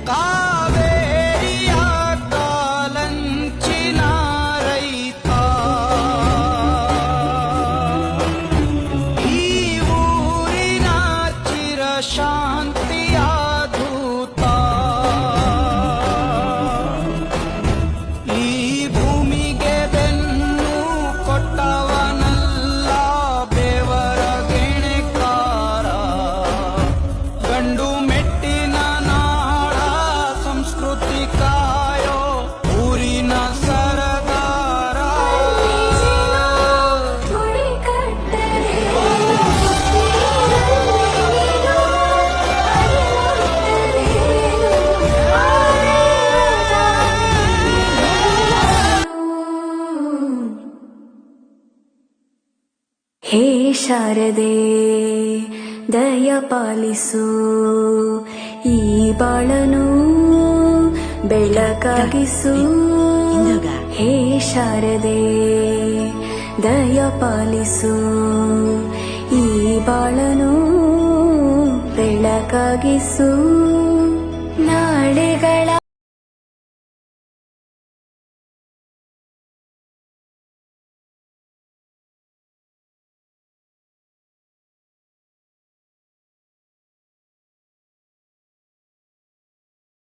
ಕಾವೇರಿಯ ಕಾಲಂಚಿನ ರೈತ ಈ ಊರಿನ ಚಿರಶಾಂತಿಯ ದೂತ ಈ ಭೂಮಿಗೆ ಬೆನ್ನು ಕೊಟ್ಟವನಲ್ಲ ಬೆವರ ಗೆಣೆಕಾರ ಗಂಡು ಮೆಟ್ಟಿನ ನಾಡ ಸಂಸ್ಕೃತಿ ಕಾಯೋ ಊರಿನ ಸರದಾರ ಹೇ ಶಾರದೆ ದಯ ಪಾಲಿಸು ಈ ಬಾಳನು ಬೆಳಕಾಗಿಸು ಹೇ ಶಾರದೆ ದಯ ಪಾಲಿಸು ಈ ಬಾಳನು ಬೆಳಕಾಗಿಸು ನಾಳೆಗಳ